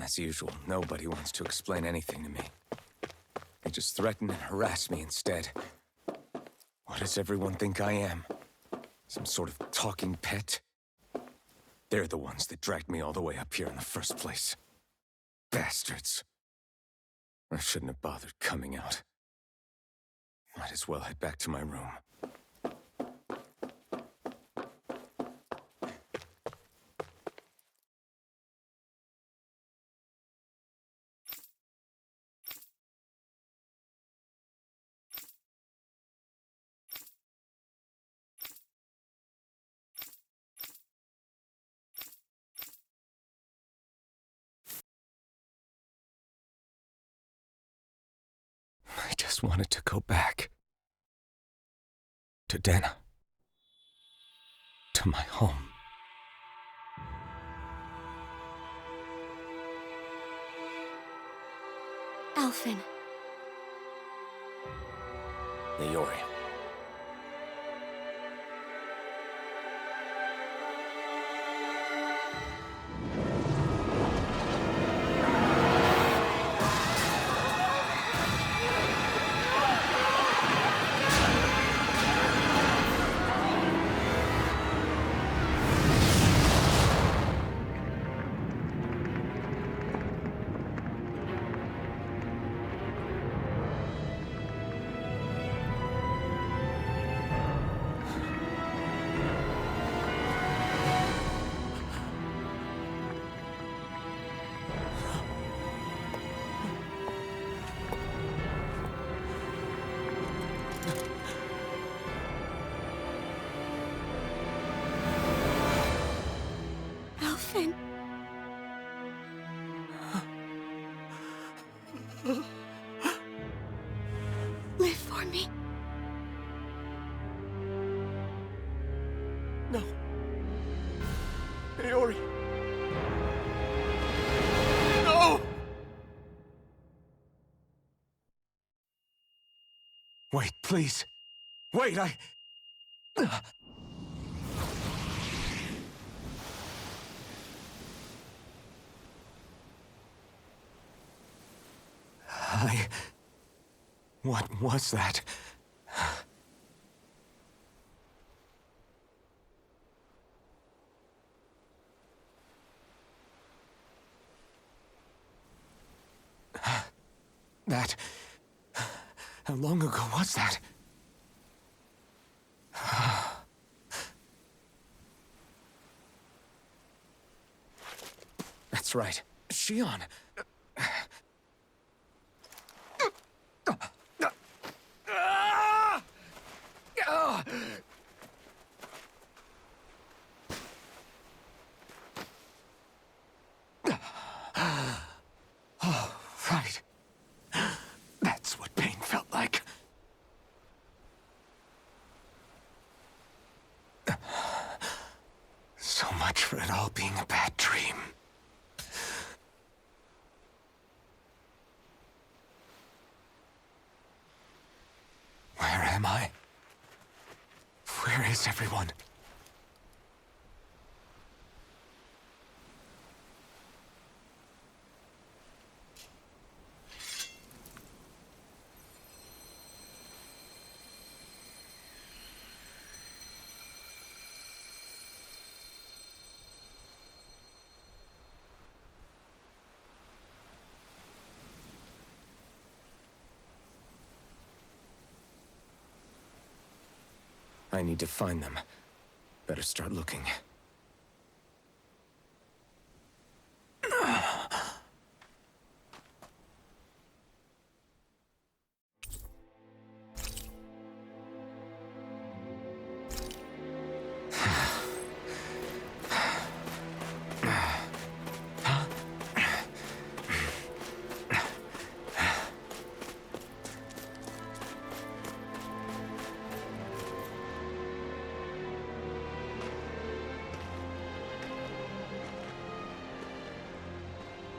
As usual, nobody wants to explain anything to me. They just threaten and harass me instead. What does everyone think I am? Some sort of talking pet? They're the ones that dragged me all the way up here in the first place. Bastards. I shouldn't have bothered coming out. Might as well head back to my room. I just wanted to go back. To Dana. To my home. Alphen. Naori. Alphen. Live for me. No. Naori. No! Wait, please. Wait, What was that? That... How long ago was that? That's right. Shion. Oh, right. That's what pain felt like. So much for it all being a bad dream. Where am I? Where is everyone? I need to find them. Better start looking.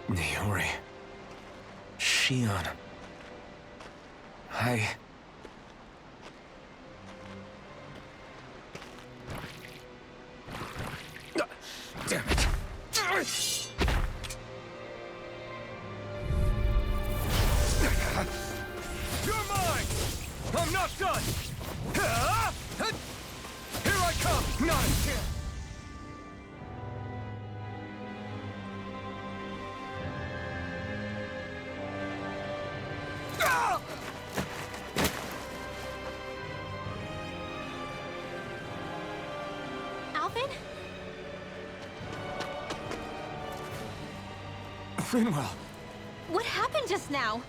Naori. Shion. Damn it. Alphen? Rinwell! What happened just now?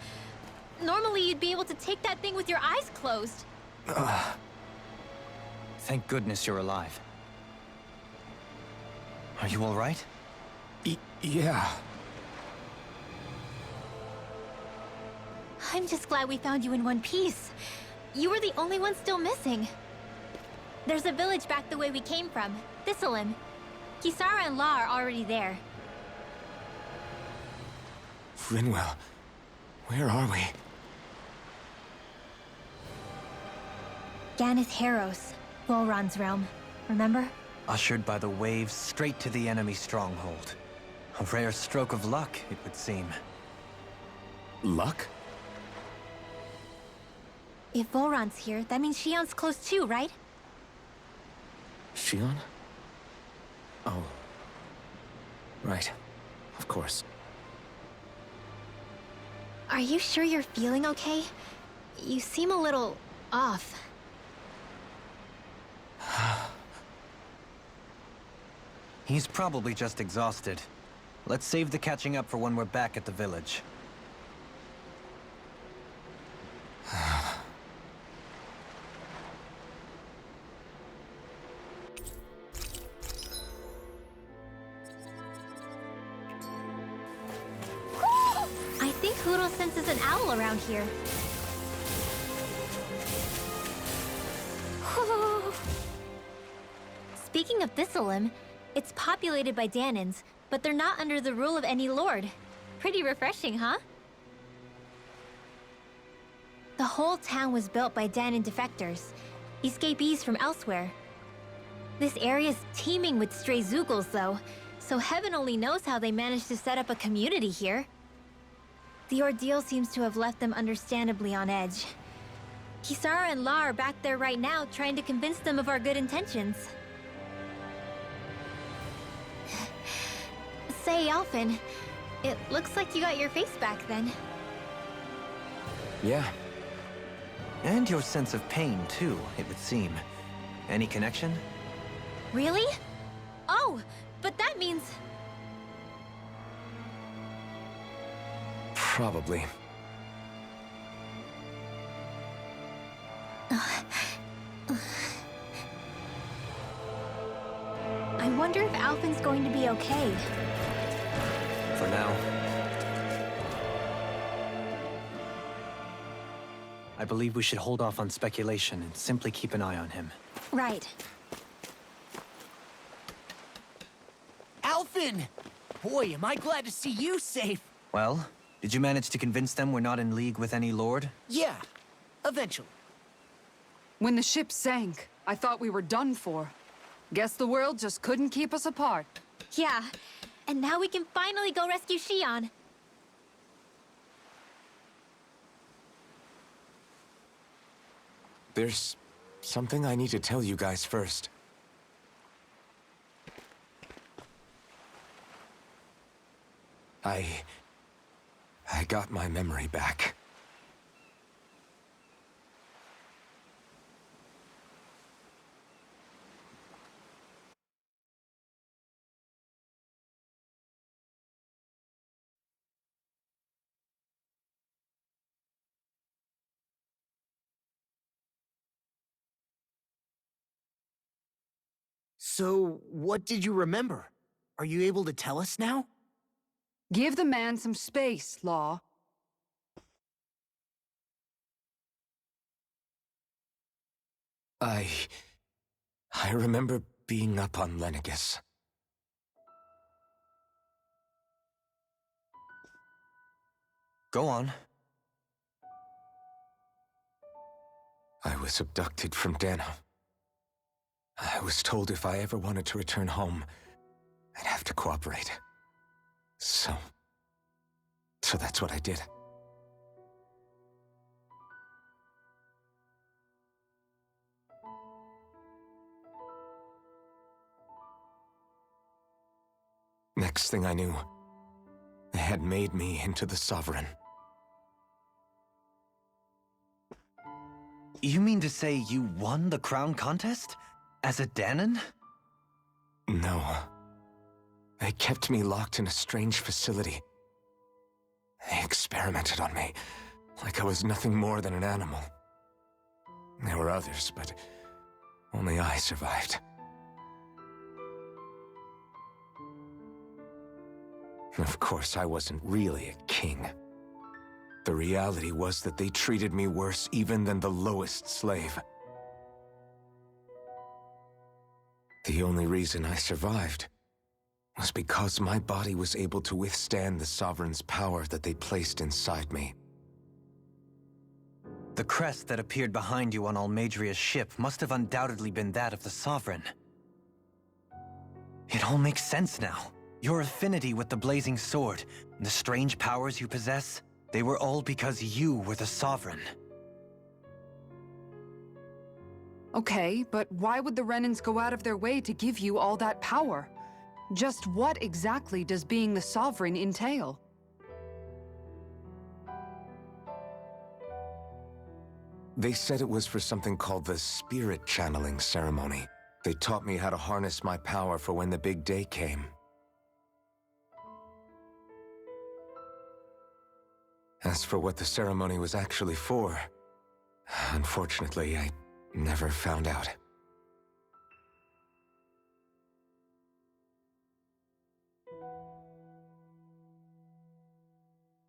Normally you'd be able to take that thing with your eyes closed. Thank goodness you're alive. Are you all right? Yeah. I'm just glad we found you in one piece. You were the only one still missing. There's a village back the way we came from, Thistleim. Kisara and La are already there. Rinwell, where are we? Ganeth Haros, Volron's realm. Remember? Ushered by the waves straight to the enemy stronghold. A rare stroke of luck, it would seem. Luck? If Volron's here, that means Shion's close too, right? Shion? Oh. Right. Of course. Are you sure you're feeling okay? You seem a little off. He's probably just exhausted. Let's save the catching up for when we're back at the village. I think Hootle senses an owl around here. Speaking of Thistleim, it's populated by Dahnans, but they're not under the rule of any lord. Pretty refreshing, huh? The whole town was built by Dahnan defectors, escapees from elsewhere. This area's teeming with stray Zeugles, though, so heaven only knows how they managed to set up a community here. The ordeal seems to have left them understandably on edge. Kisara and La are back there right now, trying to convince them of our good intentions. Say, Alphen, it looks like you got your face back then. Yeah. And your sense of pain, too, it would seem. Any connection? Really? Oh, but that means... Probably. I wonder if Alphen's going to be okay. For now. I believe we should hold off on speculation and simply keep an eye on him. Right. Alphen! Boy, am I glad to see you safe. Well, did you manage to convince them we're not in league with any lord? Yeah, eventually. When the ship sank, I thought we were done for. Guess the world just couldn't keep us apart. Yeah, and now we can finally go rescue Shion. There's something I need to tell you guys first. I got my memory back. So, what did you remember? Are you able to tell us now? Give the man some space, Law. I remember being up on Lenegis. Go on. I was abducted from Dahna. I was told if I ever wanted to return home, I'd have to cooperate. So that's what I did. Next thing I knew, they had made me into the Sovereign. You mean to say you won the crown contest? As a Dahnan? No. They kept me locked in a strange facility. They experimented on me, like I was nothing more than an animal. There were others, but only I survived. Of course, I wasn't really a king. The reality was that they treated me worse even than the lowest slave. The only reason I survived was because my body was able to withstand the Sovereign's power that they placed inside me. The crest that appeared behind you on Almadria's ship must have undoubtedly been that of the Sovereign. It all makes sense now. Your affinity with the Blazing Sword, and the strange powers you possess, they were all because you were the Sovereign. Okay, but why would the Renans go out of their way to give you all that power? Just what exactly does being the Sovereign entail? They said it was for something called the Spirit Channeling Ceremony. They taught me how to harness my power for when the big day came. As for what the ceremony was actually for, unfortunately, I never found out.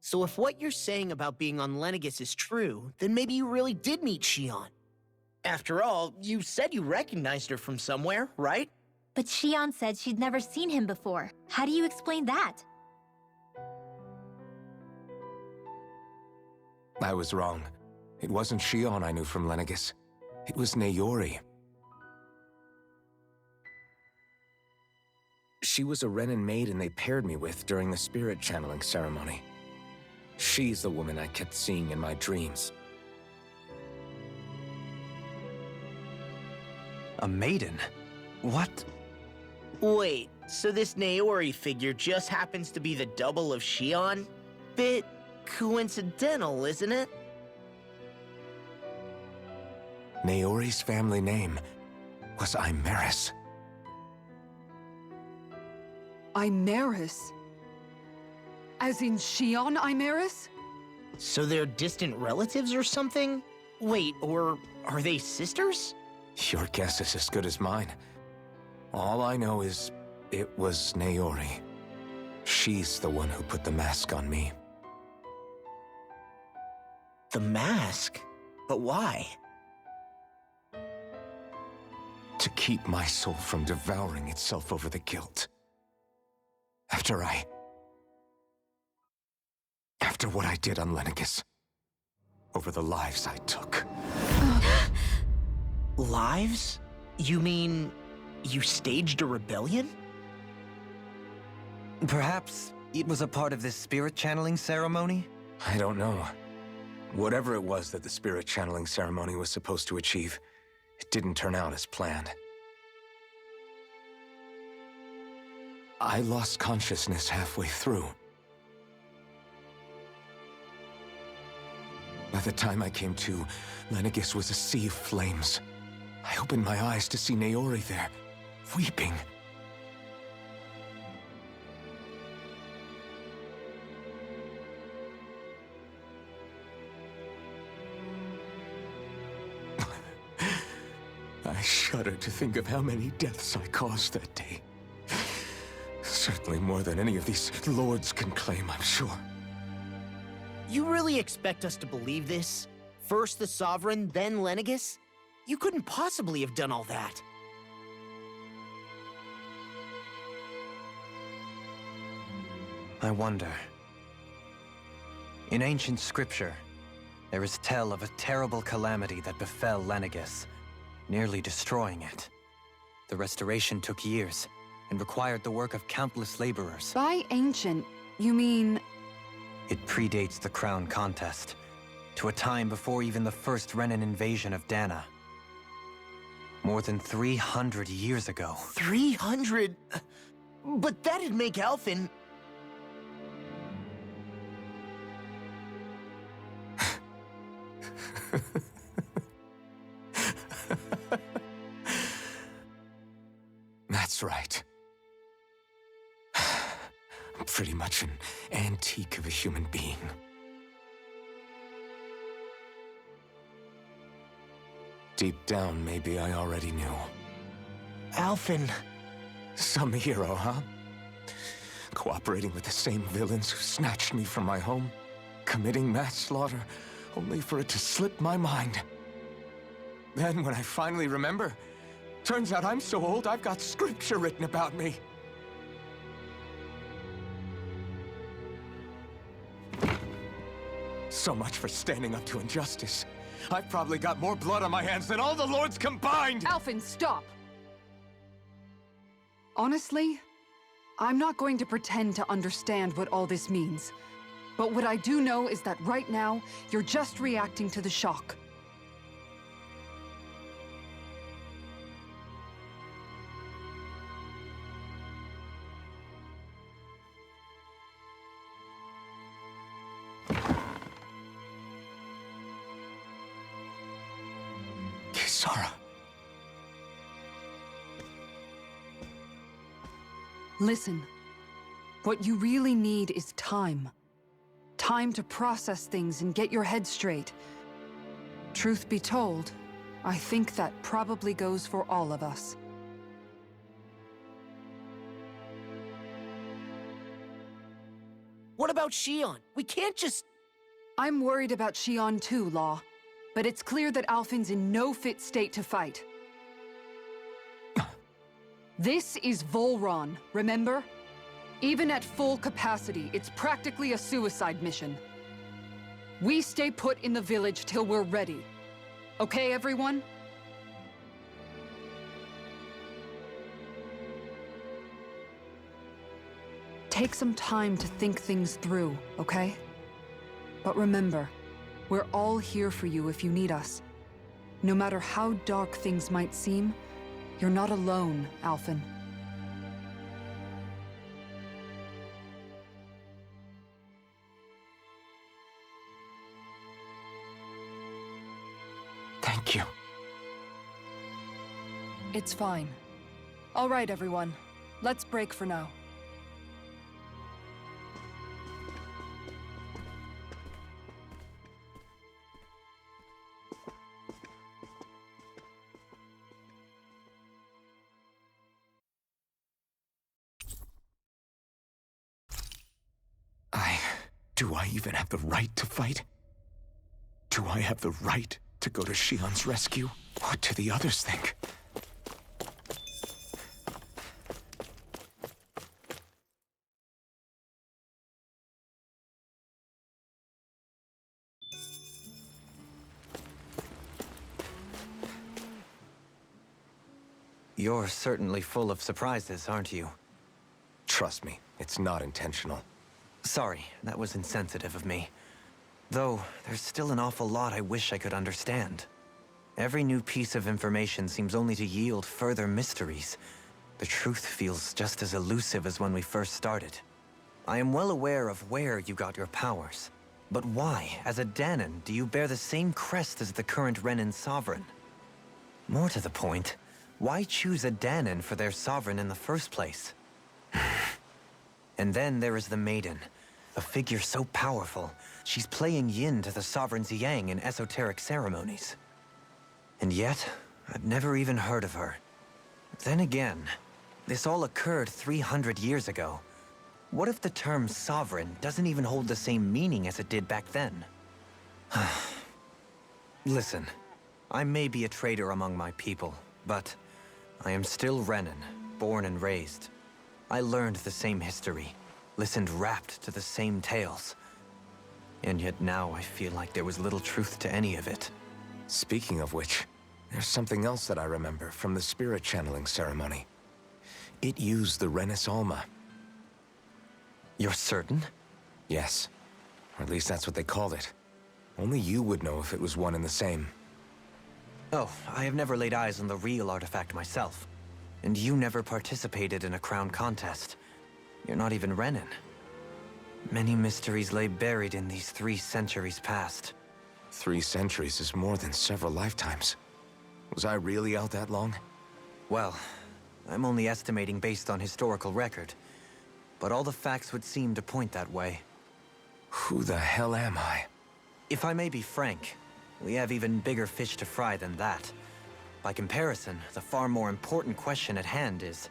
So if what you're saying about being on Lenegis is true, then maybe you really did meet Xion. After all, you said you recognized her from somewhere, right? But Xion said she'd never seen him before. How do you explain that? I was wrong. It wasn't Xion I knew from Lenegis. It was Naori. She was a Renan maiden they paired me with during the Spirit Channeling Ceremony. She's the woman I kept seeing in my dreams. A maiden? What? Wait, so this Naori figure just happens to be the double of Xion? Bit coincidental, isn't it? Naori's family name was Imeris. Imeris? As in Xion Imeris? So they're distant relatives or something? Wait, or are they sisters? Your guess is as good as mine. All I know is it was Naori. She's the one who put the mask on me. The mask? But why? To keep my soul from devouring itself over the guilt. After what I did on Lenegis. Over the lives I took. Lives? You mean you staged a rebellion? Perhaps it was a part of this spirit channeling ceremony? I don't know. Whatever it was that the Spirit Channeling Ceremony was supposed to achieve, it didn't turn out as planned. I lost consciousness halfway through. By the time I came to, Lenegis was a sea of flames. I opened my eyes to see Naori there, weeping. I shudder to think of how many deaths I caused that day. Certainly more than any of these lords can claim, I'm sure. You really expect us to believe this? First the Sovereign, then Lenegis? You couldn't possibly have done all that. I wonder. In ancient scripture, there is tell of a terrible calamity that befell Lenegis, nearly destroying it. The restoration took years, and required the work of countless laborers. By ancient, you mean... It predates the crown contest, to a time before even the first Renan invasion of Dana. More than 300 years ago. 300? But that'd make Alphen... That's right. Pretty much an antique of a human being. Deep down, maybe I already knew. Alphen. Some hero, huh? Cooperating with the same villains who snatched me from my home, committing mass slaughter, only for it to slip my mind. Then, when I finally remember, turns out I'm so old I've got scripture written about me. So much for standing up to injustice. I've probably got more blood on my hands than all the lords combined! Alphen, stop! Honestly, I'm not going to pretend to understand what all this means. But what I do know is that right now, you're just reacting to the shock. Kisara. Listen, what you really need is time. Time to process things and get your head straight. Truth be told, I think that probably goes for all of us. What about Shion? We can't just... I'm worried about Shion too, Law. But it's clear that Alphen's in no fit state to fight. This is Volron, remember? Even at full capacity, it's practically a suicide mission. We stay put in the village till we're ready. Okay, everyone? Take some time to think things through, okay? But remember, we're all here for you if you need us. No matter how dark things might seem, you're not alone, Alphen. Thank you. It's fine. All right, everyone. Let's break for now. Do I even have the right to fight? Do I have the right to go to Shion's rescue? What do the others think? You're certainly full of surprises, aren't you? Trust me, it's not intentional. Sorry, that was insensitive of me. Though, there's still an awful lot I wish I could understand. Every new piece of information seems only to yield further mysteries. The truth feels just as elusive as when we first started. I am well aware of where you got your powers. But why, as a Dahnan, do you bear the same crest as the current Renan sovereign? More to the point, why choose a Dahnan for their sovereign in the first place? And then there is the Maiden, a figure so powerful, she's playing yin to the sovereign's yang in esoteric ceremonies. And yet, I've never even heard of her. Then again, this all occurred 300 years ago. What if the term sovereign doesn't even hold the same meaning as it did back then? Listen, I may be a traitor among my people, but I am still Renan, born and raised. I learned the same history, listened rapt to the same tales. And yet now I feel like there was little truth to any of it. Speaking of which, there's something else that I remember from the spirit channeling ceremony. It used the Renis Alma. You're certain? Yes. Or at least that's what they called it. Only you would know if it was one and the same. Oh, I have never laid eyes on the real artifact myself. And you never participated in a crown contest. You're not even Renan. Many mysteries lay buried in these 3 centuries past. 3 centuries is more than several lifetimes. Was I really out that long? Well, I'm only estimating based on historical record. but all the facts would seem to point that way. Who the hell am I? If I may be frank, we have even bigger fish to fry than that. By comparison, the far more important question at hand is,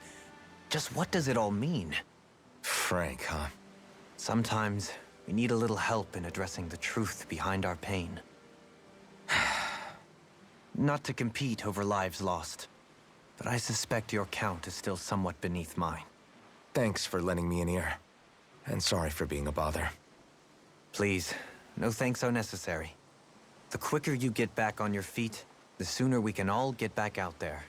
just what does it all mean? Frank, huh? Sometimes, we need a little help in addressing the truth behind our pain. Not to compete over lives lost, but I suspect your count is still somewhat beneath mine. Thanks for lending me an ear. And sorry for being a bother. Please, no thanks are necessary. The quicker you get back on your feet, the sooner we can all get back out there.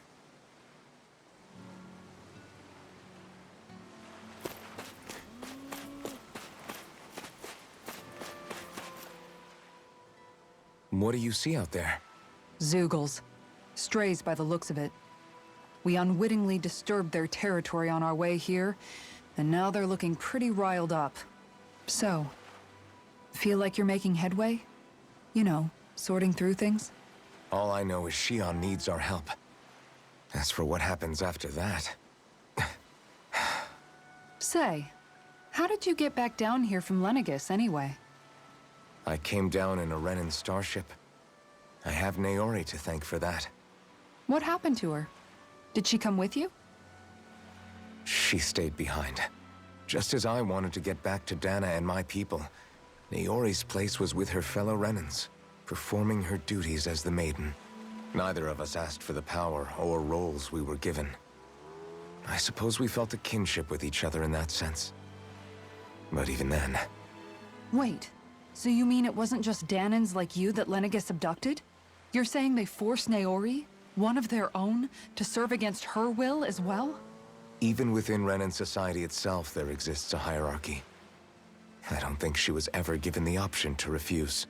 What do you see out there? Zeugles. Strays by the looks of it. We unwittingly disturbed their territory on our way here, and now they're looking pretty riled up. So, feel like you're making headway? You know, sorting through things? All I know is Shion needs our help. As for what happens after that... Say, how did you get back down here from Lenegis, anyway? I came down in a Renan starship. I have Naori to thank for that. What happened to her? Did she come with you? She stayed behind. Just as I wanted to get back to Dana and my people, Naori's place was with her fellow Renans, performing her duties as the Maiden. Neither of us asked for the power or roles we were given. I suppose we felt a kinship with each other in that sense. But even then... Wait, so you mean it wasn't just Danans like you that Lenegis abducted? You're saying they forced Naori, one of their own, to serve against her will as well? Even within Renan society itself, there exists a hierarchy. I don't think she was ever given the option to refuse.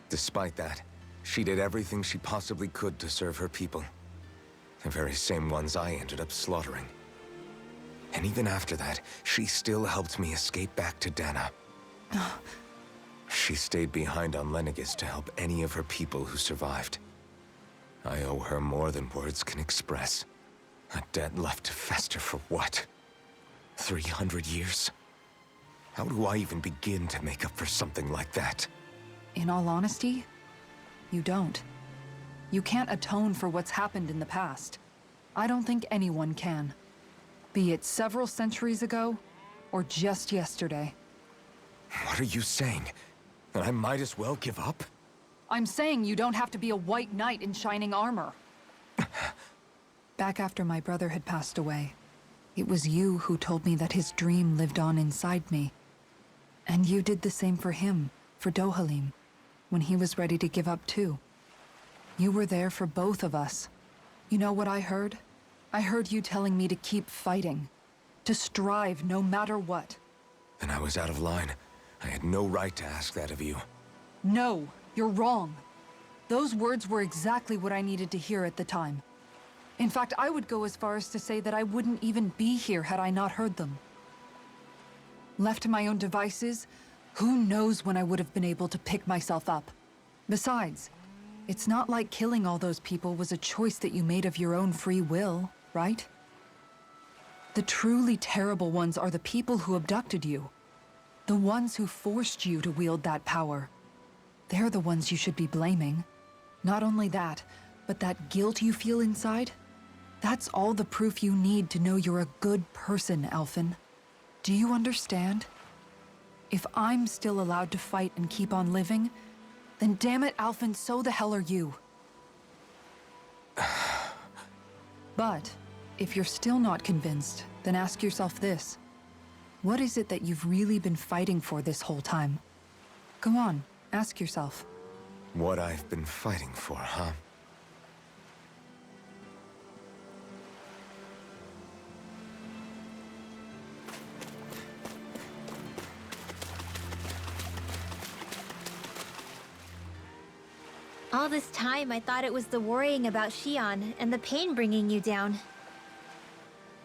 Despite that, she did everything she possibly could to serve her people. The very same ones I ended up slaughtering. And even after that, she still helped me escape back to Dana. She stayed behind on Lenegis to help any of her people who survived. I owe her more than words can express. A debt left to fester for what? 300 years? How do I even begin to make up for something like that? In all honesty, you don't. You can't atone for what's happened in the past. I don't think anyone can. Be it several centuries ago, or just yesterday. What are you saying? That I might as well give up? I'm saying you don't have to be a white knight in shining armor. Back after my brother had passed away, it was you who told me that his dream lived on inside me. And you did the same for him, for Dohalim, when he was ready to give up too. You were there for both of us. You know what I heard? I heard you telling me to keep fighting, to strive no matter what. Then I was out of line. I had no right to ask that of you. No, you're wrong. Those words were exactly what I needed to hear at the time. In fact, I would go as far as to say that I wouldn't even be here had I not heard them. Left to my own devices, who knows when I would have been able to pick myself up. Besides, it's not like killing all those people was a choice that you made of your own free will, right? The truly terrible ones are the people who abducted you. The ones who forced you to wield that power. They're the ones you should be blaming. Not only that, but that guilt you feel inside, that's all the proof you need to know you're a good person, Alphen. Do you understand? If I'm still allowed to fight and keep on living, then damn it, Alphen, so the hell are you. But, if you're still not convinced, then ask yourself this. What is it that you've really been fighting for this whole time? Go on, ask yourself. What I've been fighting for, huh? All this time, I thought it was the worrying about Shion and the pain bringing you down.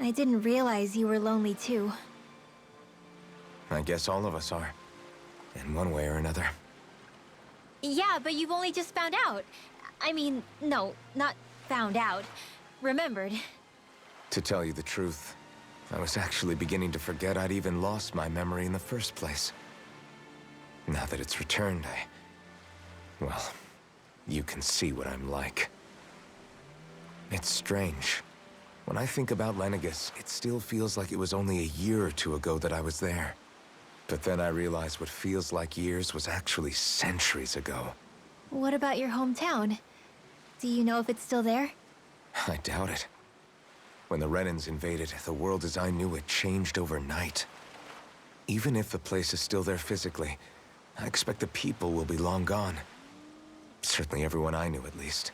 I didn't realize you were lonely too. I guess all of us are. In one way or another. Yeah, but you've only just found out. I mean, no, not found out. Remembered. To tell you the truth, I was actually beginning to forget I'd even lost my memory in the first place. Now that it's returned, well, you can see what I'm like. It's strange. When I think about Lenegis, it still feels like it was only a year or two ago that I was there. But then I realized what feels like years was actually centuries ago. What about your hometown? Do you know if it's still there? I doubt it. When the Renans invaded, the world as I knew it changed overnight. Even if the place is still there physically, I expect the people will be long gone. Certainly everyone I knew, at least.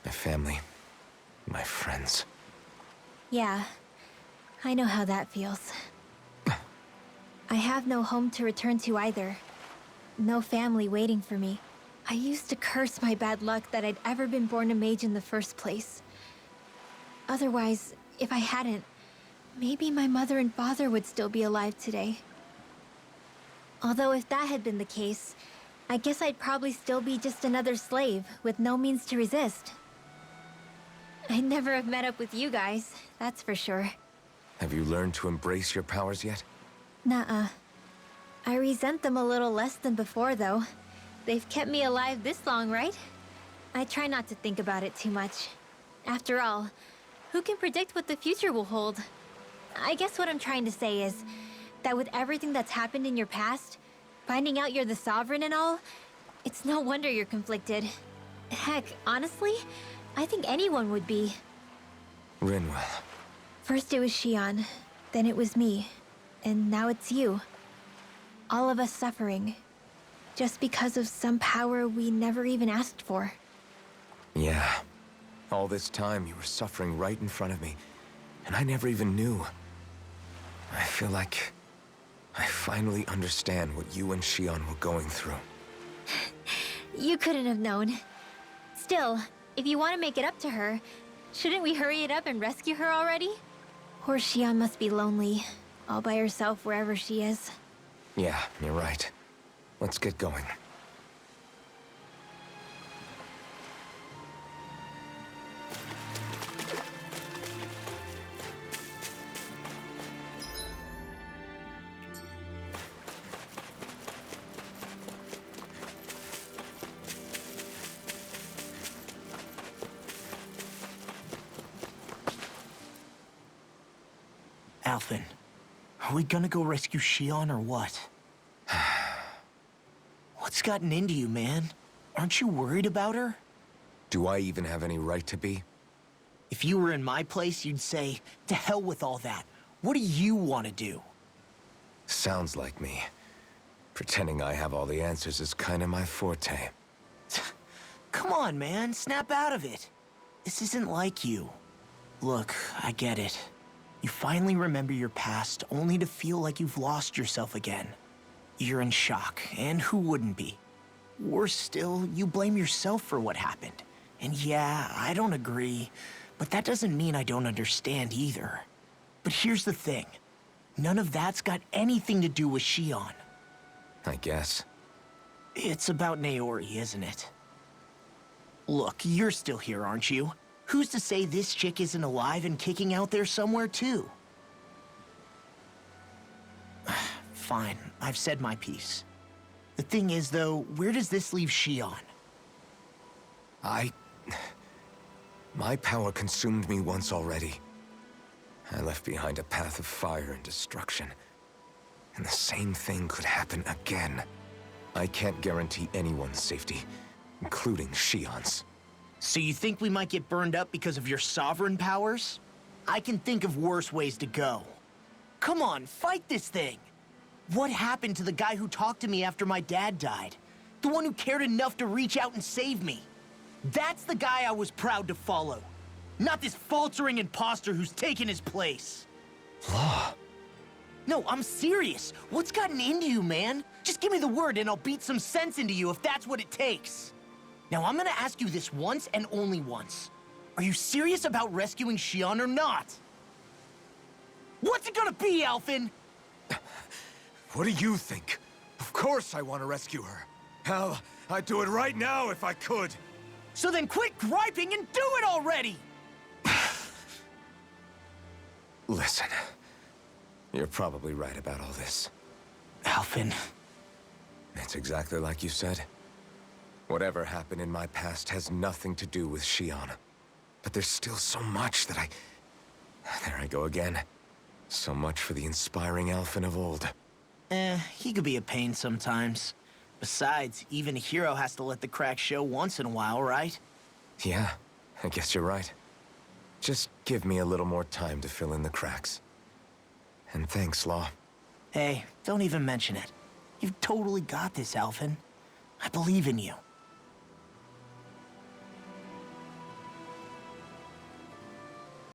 My family, my friends. Yeah, I know how that feels. I have no home to return to either. No family waiting for me. I used to curse my bad luck that I'd ever been born a mage in the first place. Otherwise, if I hadn't, maybe my mother and father would still be alive today. Although if that had been the case, I guess I'd probably still be just another slave with no means to resist. I'd never have met up with you guys, that's for sure. Have you learned to embrace your powers yet? Nuh-uh. I resent them a little less than before, though. They've kept me alive this long, right? I try not to think about it too much. After all, who can predict what the future will hold? I guess what I'm trying to say is that with everything that's happened in your past, finding out you're the Sovereign and all, it's no wonder you're conflicted. Heck, honestly, I think anyone would be. Rinwell. First it was Xion, then it was me, and now it's you. All of us suffering, just because of some power we never even asked for. Yeah. All this time you were suffering right in front of me, and I never even knew. I feel like I finally understand what you and Xion were going through. You couldn't have known. Still, if you want to make it up to her, shouldn't we hurry it up and rescue her already? Poor Xion must be lonely, all by herself wherever she is. Yeah, you're right. Let's get going. Alphen, are we gonna go rescue Xion or what? What's gotten into you, man? Aren't you worried about her? Do I even have any right to be? If you were in my place, you'd say, to hell with all that. What do you want to do? Sounds like me. Pretending I have all the answers is kinda my forte. Come on, man, snap out of it. This isn't like you. Look, I get it. You finally remember your past, only to feel like you've lost yourself again. You're in shock, and who wouldn't be? Worse still, you blame yourself for what happened. And yeah, I don't agree, but that doesn't mean I don't understand either. But here's the thing. None of that's got anything to do with Xion. I guess. It's about Naori, isn't it? Look, you're still here, aren't you? Who's to say this chick isn't alive and kicking out there somewhere, too? Fine, I've said my piece. The thing is, though, where does this leave Xion? My power consumed me once already. I left behind a path of fire and destruction. And the same thing could happen again. I can't guarantee anyone's safety, including Xion's. So you think we might get burned up because of your sovereign powers? I can think of worse ways to go. Come on, fight this thing! What happened to the guy who talked to me after my dad died? The one who cared enough to reach out and save me? That's the guy I was proud to follow. Not this faltering imposter who's taken his place. Law. No, I'm serious. What's gotten into you, man? Just give me the word and I'll beat some sense into you if that's what it takes. Now, I'm gonna ask you this once and only once. Are you serious about rescuing Xion or not? What's it gonna be, Alphen? What do you think? Of course I want to rescue her. Hell, I'd do it right now if I could. So then quit griping and do it already! Listen, You're probably right about all this. Alphen, It's exactly like you said. Whatever happened in my past has nothing to do with Shion. But there's still so much that There I go again. So much for the inspiring Alphen of old. he could be a pain sometimes. Besides, even a hero has to let the cracks show once in a while, right? Yeah, I guess you're right. Just give me a little more time to fill in the cracks. And thanks, Law. Hey, don't even mention it. You've totally got this, Alphen. I believe in you.